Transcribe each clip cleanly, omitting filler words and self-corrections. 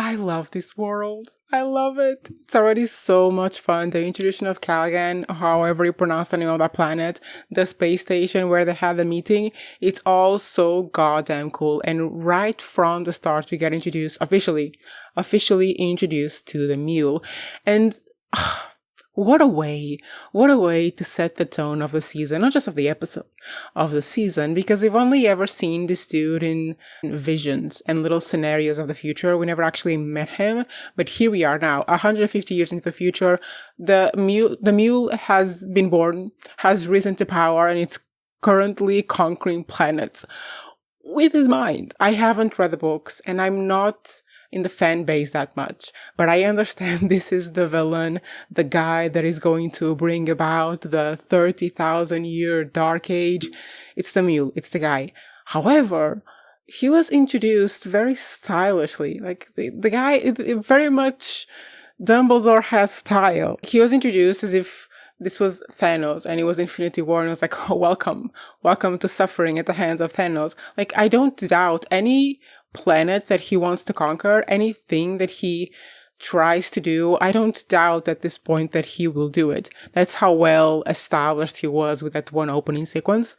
I love this world. I love it. It's already so much fun. The introduction of Caligan, however you pronounce the name of that planet, the space station where they had the meeting, it's all so goddamn cool. And right from the start, we get introduced, officially introduced to the Mule. And what a way to set the tone of the season, not just of the episode, of the season, because we've only ever seen this dude in visions and little scenarios of the future. We never actually met him, but here we are now, 150 years into the future. The mule has been born, has risen to power, and it's currently conquering planets with his mind. I haven't read the books, and I'm not in the fan base that much, but I understand this is the villain, the guy that is going to bring about the 30,000 year dark age. It's the Mule, it's the guy. However, he was introduced very stylishly, like the guy, it very much Dumbledore has style. He was introduced as if this was Thanos and it was Infinity War, and I was like, oh, welcome to suffering at the hands of Thanos. Like, I don't doubt any planet that he wants to conquer, anything that he tries to do, I don't doubt at this point that he will do it. That's how well established he was with that one opening sequence.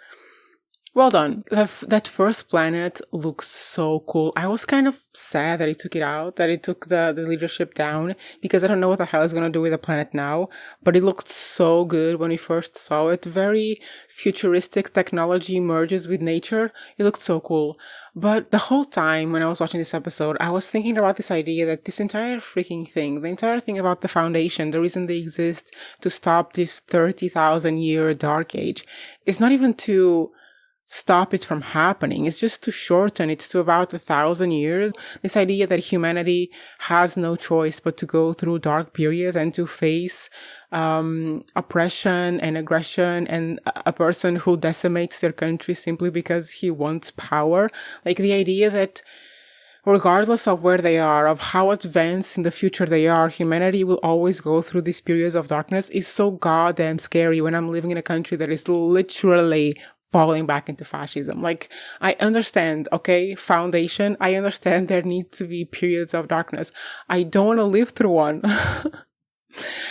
Well done. That first planet looks so cool. I was kind of sad that he took it out, that he took the leadership down, because I don't know what the hell he's going to do with the planet now, but it looked so good when we first saw it. Very futuristic technology merges with nature. It looked so cool. But the whole time when I was watching this episode, I was thinking about this idea that this entire freaking thing, the entire thing about the Foundation, the reason they exist to stop this 30,000 year dark age, is not even to stop it from happening. It's just to shorten it to about 1,000 years. This idea that humanity has no choice but to go through dark periods and to face oppression and aggression, and a person who decimates their country simply because he wants power. Like the idea that regardless of where they are, of how advanced in the future they are, humanity will always go through these periods of darkness is so goddamn scary when I'm living in a country that is literally falling back into fascism. Like, I understand, okay, Foundation, I understand there need to be periods of darkness. I don't want to live through one.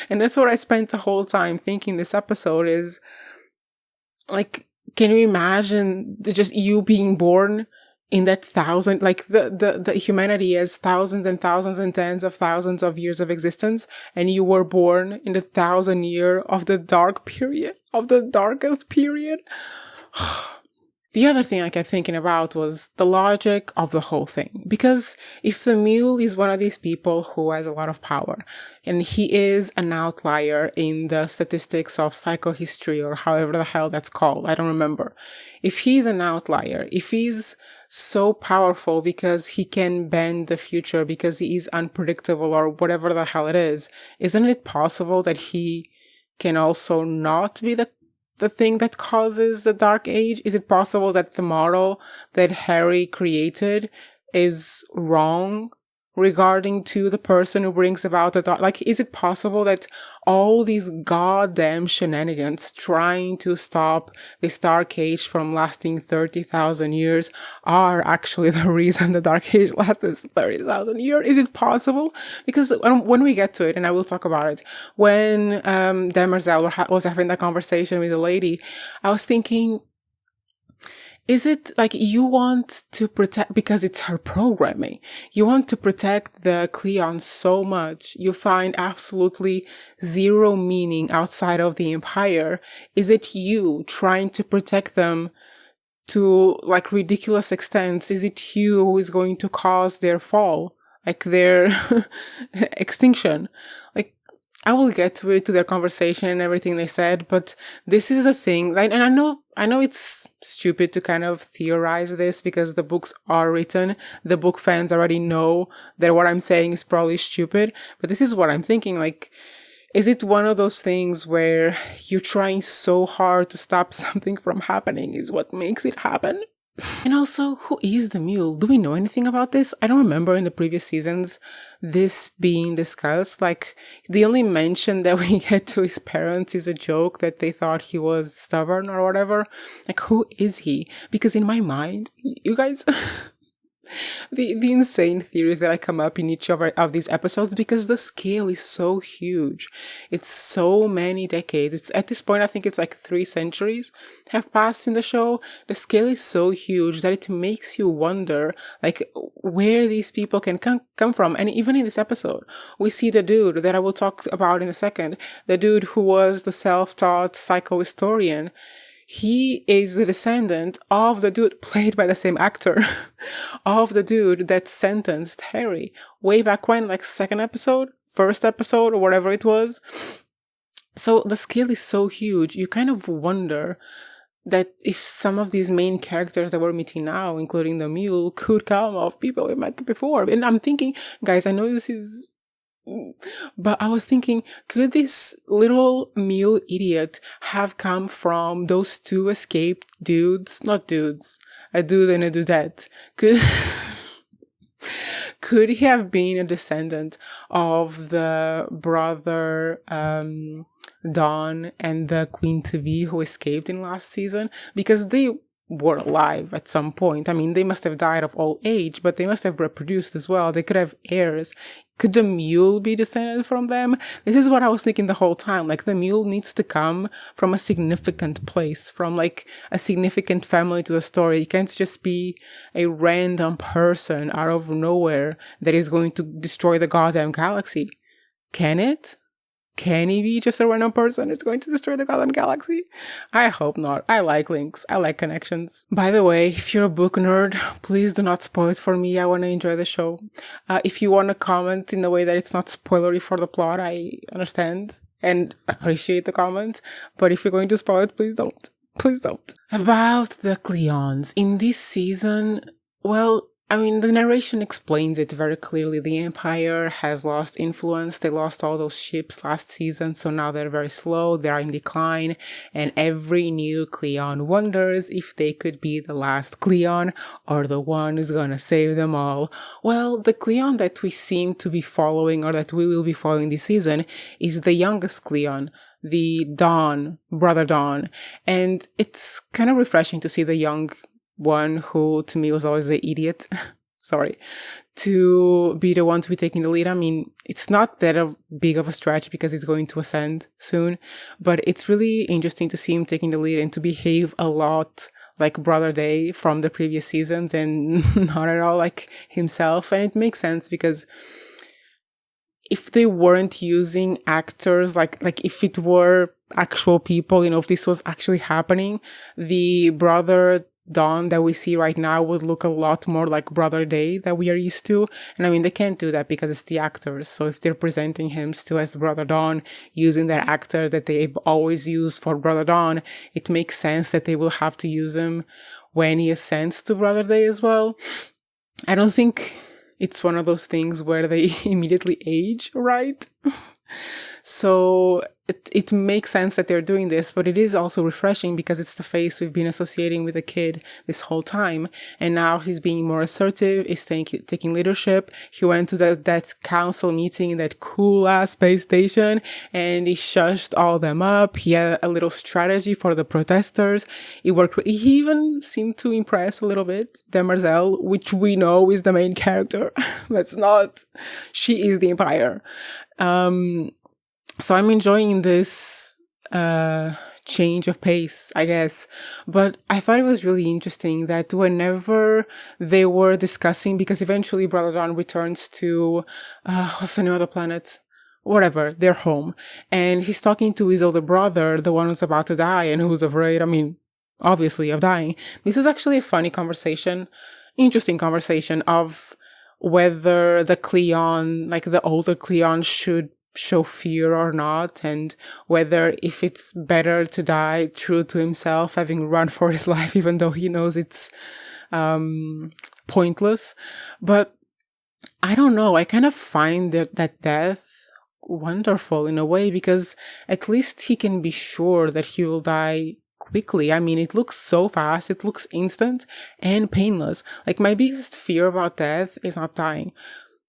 And that's what I spent the whole time thinking this episode is, like, can you imagine just you being born in that thousand, like the humanity has thousands and thousands and tens of thousands of years of existence, and you were born in the 1,000 year of the dark period, of the darkest period. The other thing I kept thinking about was the logic of the whole thing. Because if the Mule is one of these people who has a lot of power, and he is an outlier in the statistics of psychohistory, or however the hell that's called, I don't remember. If he's an outlier, if he's so powerful because he can bend the future, because he is unpredictable, or whatever the hell it is, isn't it possible that he can also not be the thing that causes the dark age? Is it possible that the model that Harry created is wrong regarding to the person who brings about the dark? Like, is it possible that all these goddamn shenanigans trying to stop this dark age from lasting 30,000 years are actually the reason the dark age lasts 30,000 years? Is it possible? Because when we get to it, and I will talk about it, when Demerzel was having that conversation with the lady, I was thinking, is it like you want to protect, because it's her programming, you want to protect the Cleons so much, you find absolutely zero meaning outside of the Empire? Is it you trying to protect them to like ridiculous extents? Is it you who is going to cause their fall, like their extinction? Like, I will get to it, to their conversation and everything they said, but this is the thing. And I know it's stupid to kind of theorize this because the books are written. The book fans already know that what I'm saying is probably stupid, but this is what I'm thinking. Like, is it one of those things where you're trying so hard to stop something from happening is what makes it happen? And also, who is the Mule? Do we know anything about this? I don't remember in the previous seasons this being discussed. Like, the only mention that we get to his parents is a joke that they thought he was stubborn or whatever. Like, who is he? Because in my mind, you guys, the insane theories that I come up in each of these episodes, because the scale is so huge. It's so many decades. It's at this point, I think it's like 3 centuries have passed in the show. The scale is so huge that it makes you wonder, like, where these people can come from. And even in this episode, we see the dude that I will talk about in a second, the dude who was the self-taught psychohistorian. He is the descendant of the dude played by the same actor of the dude that sentenced Harry way back when, like first episode, or whatever it was. So the scale is so huge. You kind of wonder that if some of these main characters that we're meeting now, including the Mule, could come of people we met before. And I'm thinking, guys, I know this is, but I was thinking, could this little mule idiot have come from those 2 escaped dudes? Not dudes, a dude and a dudette. Could he have been a descendant of the brother Dawn and the queen-to-be who escaped in last season? Because they were alive at some point. I mean, they must have died of old age, but they must have reproduced as well. They could have heirs. Could the Mule be descended from them? This is what I was thinking the whole time. Like, the Mule needs to come from a significant place, from like a significant family to the story. It can't just be a random person out of nowhere that is going to destroy the goddamn galaxy. Can it? Can he be just a random person who's going to destroy the goddamn galaxy? I hope not. I like links. I like connections. By the way, if you're a book nerd, please do not spoil it for me. I want to enjoy the show. If you want to comment in a way that it's not spoilery for the plot, I understand and appreciate the comment. But if you're going to spoil it, please don't. Please don't. About the Cleons. In this season, well, I mean, the narration explains it very clearly. The Empire has lost influence. They lost all those ships last season, so now they're very slow. They're in decline, and every new Cleon wonders if they could be the last Cleon or the one who's gonna save them all. Well, the Cleon that we seem to be following, or that we will be following this season, is the youngest Cleon, the Dawn, Brother Dawn, and it's kind of refreshing to see the young one, who to me was always the idiot, sorry, to be the one to be taking the lead. I mean, it's not that big of a stretch because he's going to ascend soon, but it's really interesting to see him taking the lead and to behave a lot like Brother Day from the previous seasons and not at all like himself. And it makes sense because if they weren't using actors, like if it were actual people, if this was actually happening, the Brother Dawn that we see right now would look a lot more like Brother Day that we are used to. And I mean, they can't do that because it's the actors. So if they're presenting him still as Brother Dawn, using their actor that they've always used for Brother Dawn, it makes sense that they will have to use him when he ascends to Brother Day as well. I don't think it's one of those things where they immediately age, right? So it makes sense that they're doing this, but it is also refreshing because it's the face we've been associating with the kid this whole time. And now he's being more assertive, he's taking leadership. He went to that council meeting in that cool ass space station and he shushed all them up. He had a little strategy for the protesters. It worked. He even seemed to impress a little bit Demerzel, which we know is the main character. That's not, she is the Empire. So I'm enjoying this change of pace, I guess. But I thought it was really interesting that whenever they were discussing, because eventually Brother Dawn returns to, what's the name of the planet? Whatever, their home. And he's talking to his older brother, the one who's about to die and who's afraid, I mean, obviously, of dying. This was actually a funny conversation, interesting conversation of whether the Cleon, like the older Cleon, should show fear or not, and whether if it's better to die true to himself, having run for his life, even though he knows it's pointless. But I don't know, I kind of find that death wonderful in a way, because at least he can be sure that he will die quickly. I mean, it looks so fast, it looks instant and painless. Like, my biggest fear about death is not dying.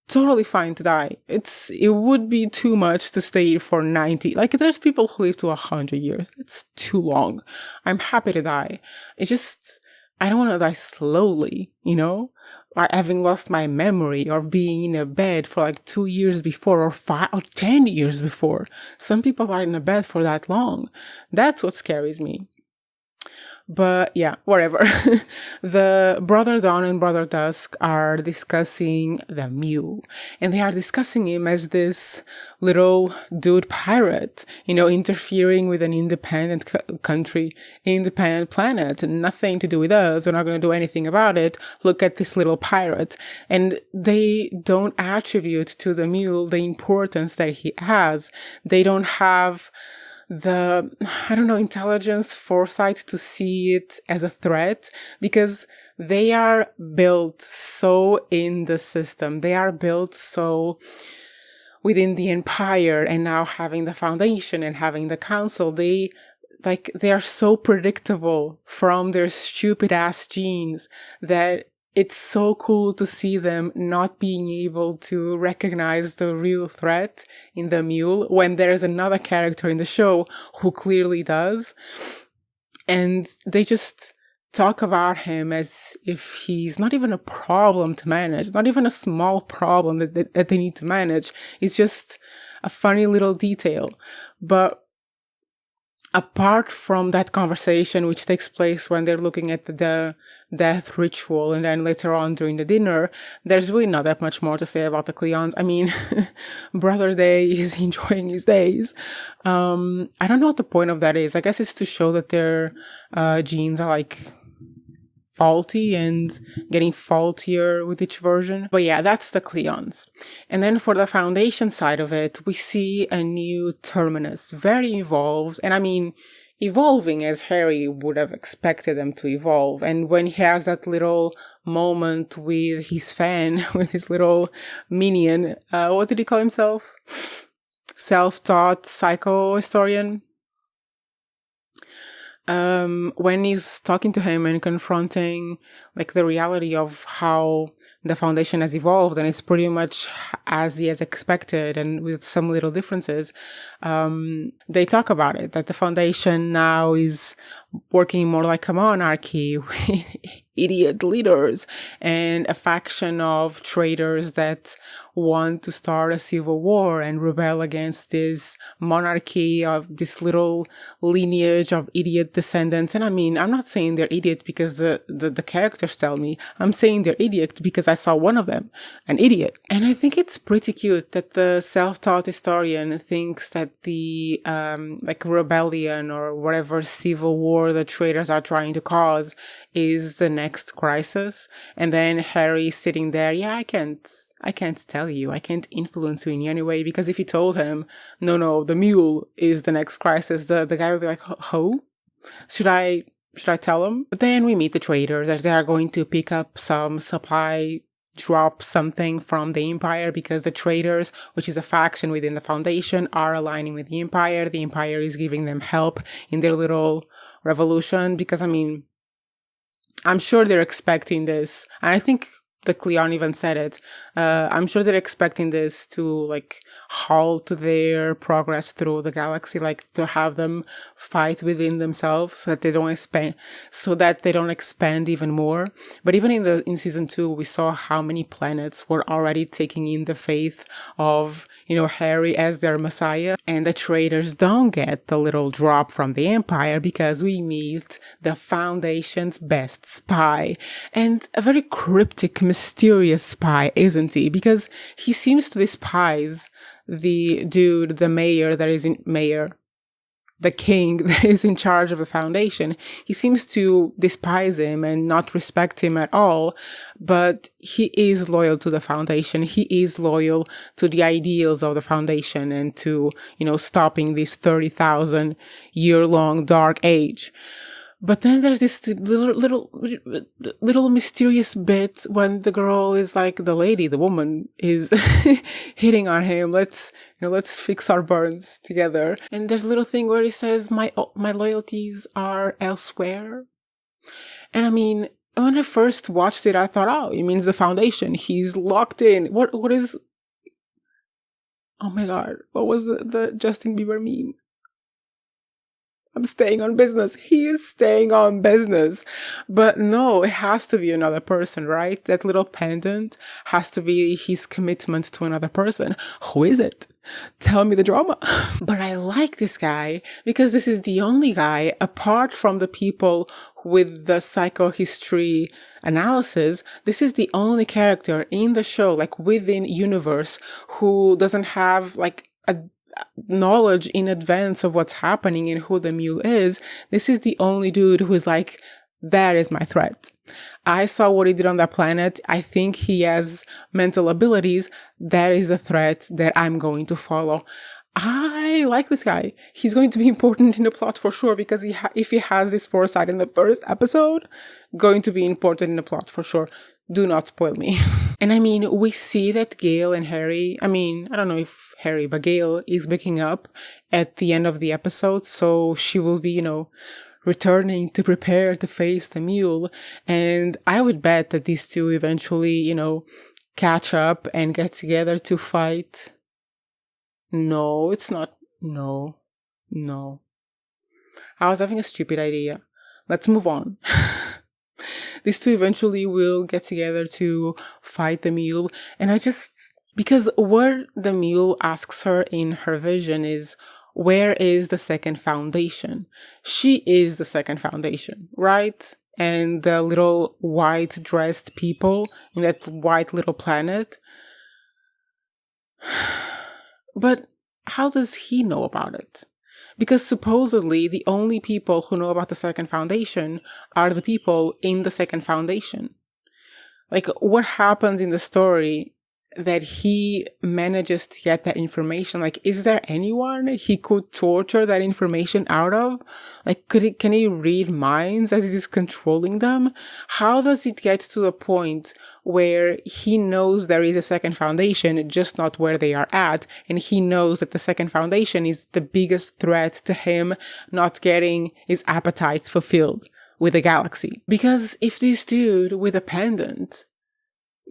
Totally fine to die. It would be too much to stay for 90. Like, there's people who live to 100 years. It's too long. I'm happy to die. It's just, I don't want to die slowly, having lost my memory or being in a bed for like 2 years before or 5 or 10 years before. Some people are in a bed for that long. That's what scares me. But yeah, whatever. The Brother Dawn and Brother Dusk are discussing the Mule, and they are discussing him as this little dude pirate, interfering with an independent country, independent planet, nothing to do with us. We're not going to do anything about it. Look at this little pirate. And they don't attribute to the Mule the importance that he has. They don't have the, intelligence, foresight to see it as a threat, because they are built so in the system. They are built so within the empire, and now having the Foundation and having the council, they are so predictable from their stupid ass genes that it's so cool to see them not being able to recognize the real threat in the Mule when there's another character in the show who clearly does. And they just talk about him as if he's not even a problem to manage, not even a small problem that they need to manage. It's just a funny little detail. But apart from that conversation, which takes place when they're looking at the death ritual and then later on during the dinner, there's really not that much more to say about the Cleons. I mean, Brother Day is enjoying his days. I don't know what the point of that is. I guess it's to show that their genes are faulty and getting faultier with each version. But yeah, that's the Cleons. And then for the Foundation side of it, we see a new Terminus, very evolved. And I mean, evolving as Harry would have expected them to evolve. And when he has that little moment with his fan, with his little minion, what did he call himself? Self-taught psycho-historian. When he's talking to him and confronting the reality of how the Foundation has evolved, and it's pretty much as he has expected and with some little differences, they talk about it, that the Foundation now is working more like a monarchy with idiot leaders and a faction of traitors that want to start a civil war and rebel against this monarchy of this little lineage of idiot descendants. And I mean, I'm not saying they're idiot because the characters tell me. I'm saying they're idiot because I saw one of them, an idiot. And I think it's pretty cute that the self-taught historian thinks that the rebellion or whatever civil war the traitors are trying to cause is the next crisis. And then Harry sitting there, I can't tell you, I can't influence you in any way, because if you told him, no, the Mule is the next crisis, the guy would be like, "Who? Should I tell him?" But then we meet the traitors as they are going to pick up some supply, drop something from the Empire, because the traitors, which is a faction within the Foundation, are aligning with the Empire. The Empire is giving them help in their little revolution, because I mean, I'm sure they're expecting this, and I think the Cleon even said it. I'm sure they're expecting this to halt their progress through the galaxy, to have them fight within themselves so that they don't expand even more. But even in season 2, we saw how many planets were already taking in the faith of Harry as their messiah, and the traitors don't get the little drop from the Empire because we meet the Foundation's best spy, and a very cryptic, mysterious spy, isn't he? Because he seems to despise the dude, the king that is in charge of the Foundation. He seems to despise him and not respect him at all, but he is loyal to the Foundation. He is loyal to the ideals of the Foundation and to, stopping this 30,000 year long dark age. But then there's this little mysterious bit when the girl is the woman is hitting on him. Let's fix our burns together. And there's a little thing where he says, my loyalties are elsewhere. And I mean, when I first watched it, I thought, oh, it means the Foundation. He's locked in. What is, oh my God, what was the Justin Bieber meme? I'm staying on business. He is staying on business. But no, it has to be another person, right? That little pendant has to be his commitment to another person. Who is it? Tell me the drama. But I like this guy because this is the only guy, apart from the people with the psychohistory analysis, this is the only character in the show, like within universe, who doesn't have like a knowledge in advance of what's happening and who the mule is. This is the only dude who is like, that is my threat. I saw what he did on that planet. I think he has mental abilities. That is the threat that I'm going to follow. I like this guy. He's going to be important in the plot for sure, because if he has this foresight in the first episode, going to be important in the plot for sure. Do not spoil me. And I mean, we see that Gale and Harry, I mean, I don't know if Harry, but Gale is waking up at the end of the episode, so she will be, returning to prepare to face the mule. And I would bet that these two eventually, catch up and get together to fight. No, it's not. No. I was having a stupid idea. Let's move on. These two eventually will get together to fight the mule. And because what the mule asks her in her vision is, where is the second foundation? She is the second foundation, right? And the little white dressed people in that white little planet. But how does he know about it? Because supposedly the only people who know about the second foundation are the people in the second foundation. Like, what happens in the story that he manages to get that information? Like, is there anyone he could torture that information out of? Like, can he read minds as he's controlling them? How does it get to the point where he knows there is a second foundation, just not where they are at, and he knows that the second foundation is the biggest threat to him not getting his appetite fulfilled with the galaxy? Because if this dude with a pendant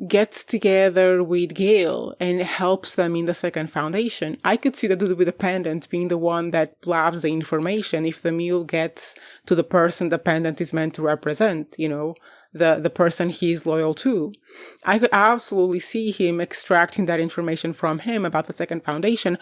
gets together with Gale and helps them in the second foundation, I could see the dude with the pendant being the one that blabs the information if the mule gets to the person the pendant is meant to represent, the person he's loyal to. I could absolutely see him extracting that information from him about the second foundation,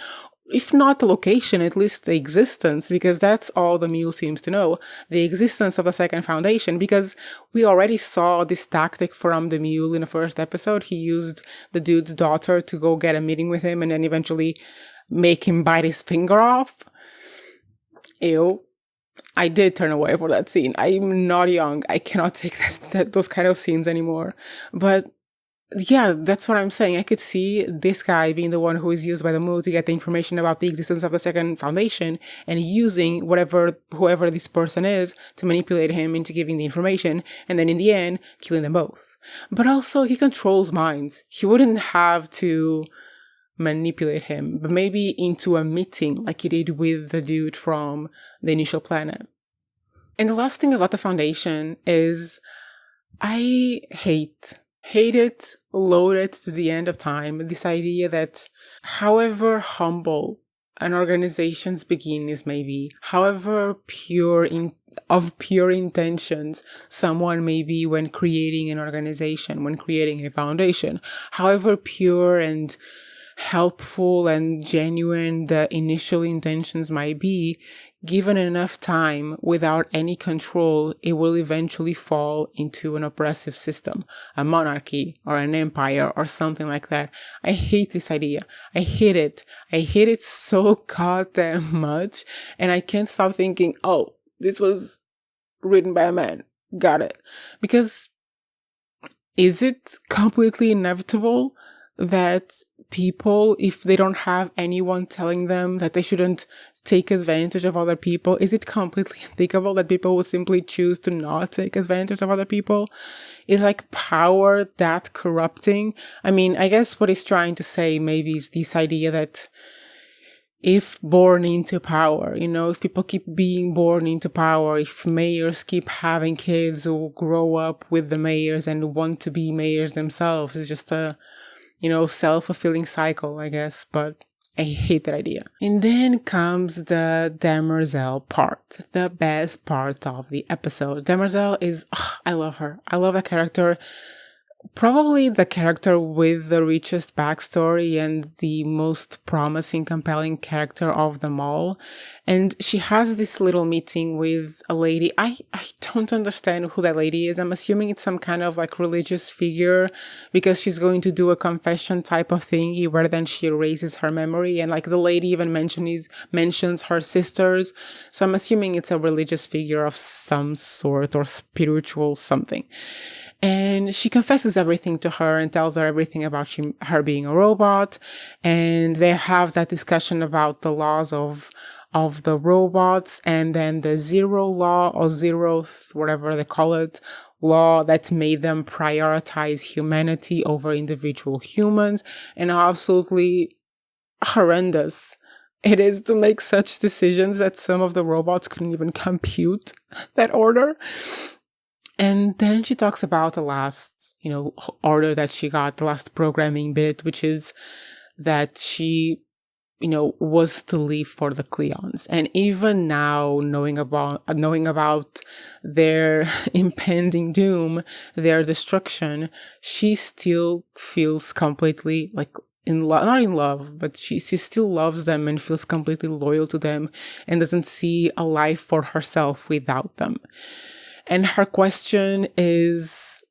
if not the location, at least the existence, because that's all the mule seems to know, the existence of the second foundation, because we already saw this tactic from the mule in the first episode. He used the dude's daughter to go get a meeting with him and then eventually make him bite his finger off. Ew. I did turn away for that scene. I'm not young. I cannot take those kind of scenes anymore. But yeah, that's what I'm saying. I could see this guy being the one who is used by the Mule to get the information about the existence of the second foundation and using whoever this person is to manipulate him into giving the information, and then in the end, killing them both. But also, he controls minds. He wouldn't have to manipulate him, but maybe into a meeting like he did with the dude from the initial planet. And the last thing about the Foundation is I hate it, loathe it to the end of time, this idea that however humble an organization's beginnings may be, however pure intentions someone may be when creating an organization, when creating a foundation, however pure and helpful and genuine the initial intentions might be, given enough time without any control, it will eventually fall into an oppressive system, a monarchy or an empire or something like that. I hate this idea. I hate it. I hate it so goddamn much. And I can't stop thinking, oh, this was written by a man. Got it. Because is it completely inevitable that people, if they don't have anyone telling them that they shouldn't take advantage of other people, is it completely unthinkable that people will simply choose to not take advantage of other people? Is like power that corrupting? I mean, I guess what he's trying to say maybe is this idea that if born into power, if people keep being born into power, if mayors keep having kids who grow up with the mayors and want to be mayors themselves, it's just a self-fulfilling cycle, I guess. But I hate that idea. And then comes the Demerzel part, the best part of the episode. Demerzel is, I love her. I love that character. Probably the character with the richest backstory and the most promising, compelling character of them all. And she has this little meeting with a lady. I don't understand who that lady is. I'm assuming it's some kind of like religious figure because she's going to do a confession type of thingy where then she erases her memory. And like the lady even mentions her sisters. So I'm assuming it's a religious figure of some sort or spiritual something. And she confesses everything to her and tells her everything about her being a robot. And they have that discussion about the laws of the robots, and then the zero law or zeroth, whatever they call it, law that made them prioritize humanity over individual humans, and how absolutely horrendous it is to make such decisions that some of the robots couldn't even compute that order. And then she talks about the last, order that she got, the last programming bit, which is that she, was to leave for the Cleons. And even now, knowing about their impending doom, their destruction, she still feels completely like not in love, but she still loves them and feels completely loyal to them and doesn't see a life for herself without them. And her question is,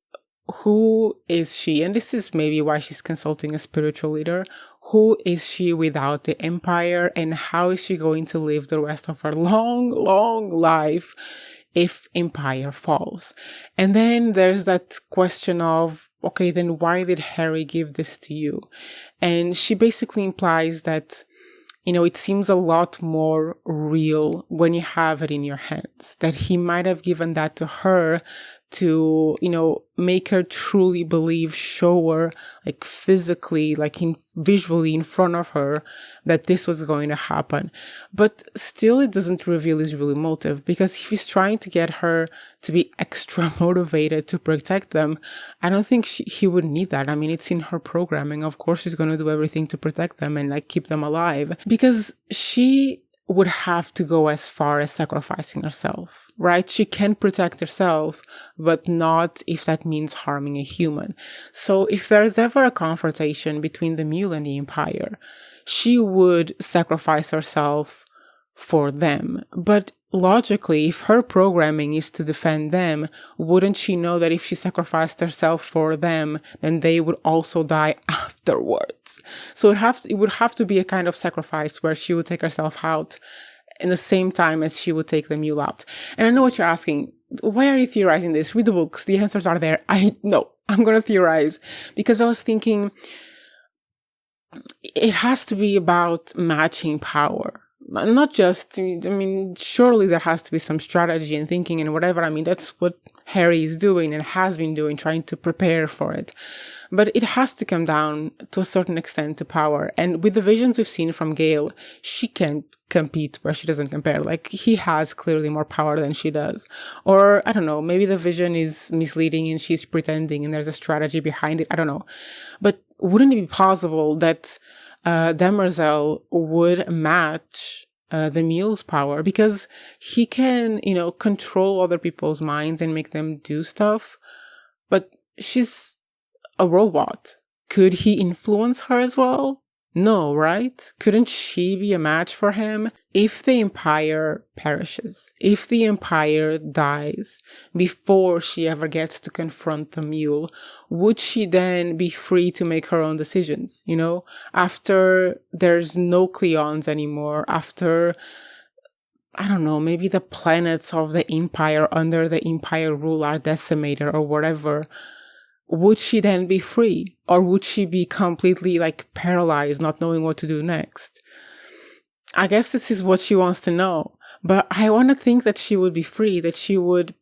who is she? And this is maybe why she's consulting a spiritual leader. Who is she without the Empire? And how is she going to live the rest of her long, long life if Empire falls? And then there's that question of, okay, then why did Harry give this to you? And she basically implies that it seems a lot more real when you have it in your hands, that he might have given that to her to, make her truly believe, show her, like physically, like visually in front of her, that this was going to happen. But still, it doesn't reveal his real motive, because if he's trying to get her to be extra motivated to protect them, I don't think he would need that. I mean, it's in her programming. Of course, she's going to do everything to protect them and like keep them alive, because she would have to go as far as sacrificing herself, right? She can protect herself, but not if that means harming a human. So if there's ever a confrontation between the Mule and the Empire, she would sacrifice herself for them. But logically, if her programming is to defend them, wouldn't she know that if she sacrificed herself for them, then they would also die afterwards? So it would have to be a kind of sacrifice where she would take herself out in the same time as she would take the Mule out. And I know what you're asking. Why are you theorizing this? Read the books. The answers are there. No, I'm going to theorize because I was thinking it has to be about matching power. Not just, surely there has to be some strategy and thinking and whatever. That's what Harry is doing and has been doing, trying to prepare for it. But it has to come down to a certain extent to power. And with the visions we've seen from Gale, she can't compete where she doesn't compare. Like, he has clearly more power than she does. Or, I don't know, maybe the vision is misleading and she's pretending and there's a strategy behind it. I don't know. But wouldn't it be possible that Demerzel would match the Mule's power, because he can, control other people's minds and make them do stuff, but she's a robot. Could he influence her as well? No, right? Couldn't she be a match for him? If the Empire perishes, if the Empire dies before she ever gets to confront the Mule, would she then be free to make her own decisions? After there's no Cleons anymore, after, I don't know, maybe the planets of the Empire under the Empire rule are decimated or whatever, would she then be free? Or would she be completely paralyzed, not knowing what to do next? I guess this is what she wants to know. But I want to think that she would be free, that she would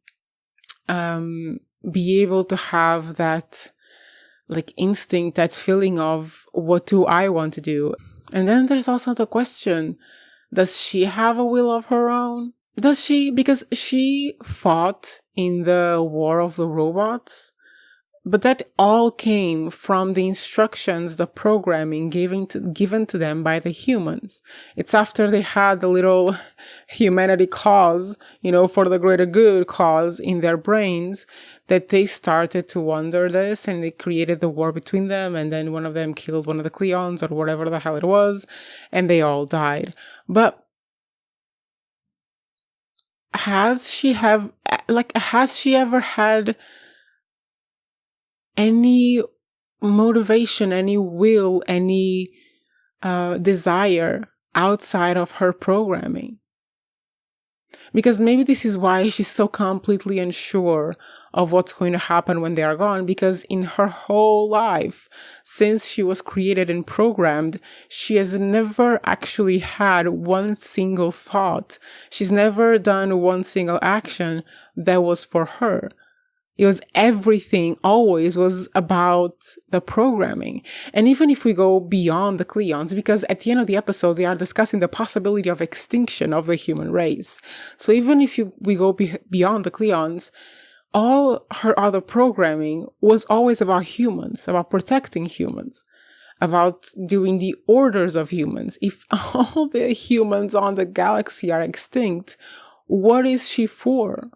be able to have that instinct, that feeling of, what do I want to do? And then there's also the question, does she have a will of her own? Does she? Because she fought in the War of the Robots. But that all came from the instructions, the programming given to them by the humans. It's after they had the little humanity cause, for the greater good cause in their brains, that they started to wonder this, and they created the war between them, and then one of them killed one of the Cleons or whatever the hell it was, and they all died. But has she ever had any motivation, any will, any desire outside of her programming? Because maybe this is why she's so completely unsure of what's going to happen when they are gone, because in her whole life, since she was created and programmed, she has never actually had one single thought. She's never done one single action that was for her. It was everything always was about the programming. And even if we go beyond the Cleons, because at the end of the episode, they are discussing the possibility of extinction of the human race. So even if we go beyond the Cleons, all her other programming was always about humans, about protecting humans, about doing the orders of humans. If all the humans on the galaxy are extinct, what is she for?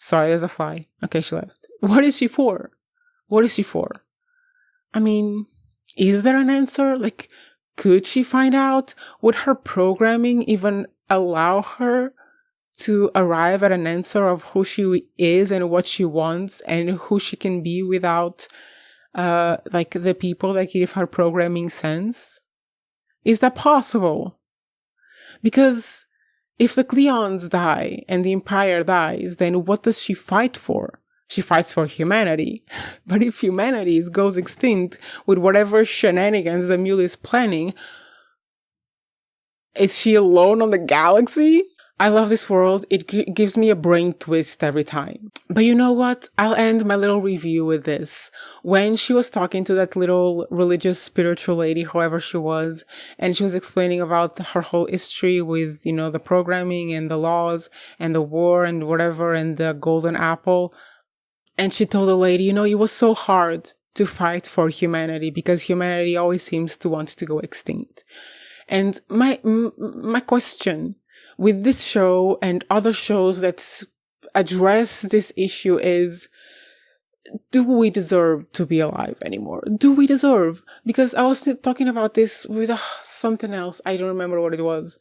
Sorry, there's a fly. Okay, she left. What is she for? What is she for? I mean, is there an answer? Could she find out? Would her programming even allow her to arrive at an answer of who she is and what she wants and who she can be without, the people that give her programming sense? Is that possible? Because if the Cleons die and the Empire dies, then what does she fight for? She fights for humanity. But if humanity goes extinct with whatever shenanigans the Mule is planning, is she alone on the galaxy? I love this world. It gives me a brain twist every time. But you know what? I'll end my little review with this. When she was talking to that little religious spiritual lady, whoever she was, and she was explaining about her whole history with, the programming and the laws and the war and whatever and the golden apple. And she told the lady, it was so hard to fight for humanity because humanity always seems to want to go extinct. And my question with this show and other shows that address this issue is, do we deserve to be alive anymore? Do we deserve? Because I was talking about this with something else. I don't remember what it was.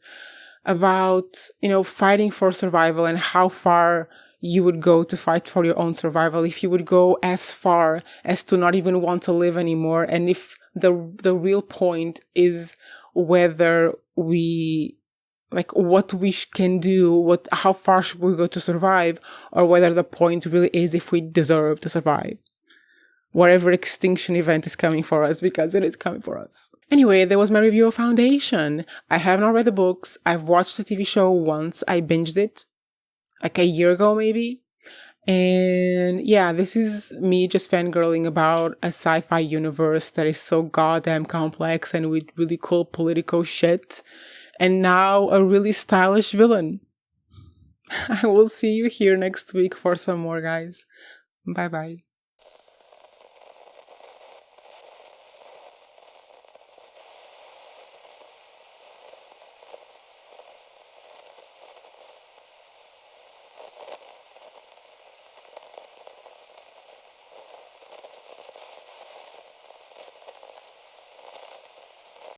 About, fighting for survival and how far you would go to fight for your own survival. If you would go as far as to not even want to live anymore. And if the real point is whether we, what we can do, how far should we go to survive, or whether the point really is if we deserve to survive. Whatever extinction event is coming for us, because it is coming for us. Anyway, there was my review of Foudantion. I have not read the books. I've watched the TV show once. I binged it, a year ago maybe. And yeah, this is me just fangirling about a sci-fi universe that is so goddamn complex and with really cool political shit. And now a really stylish villain. I will see you here next week for some more, guys. Bye bye.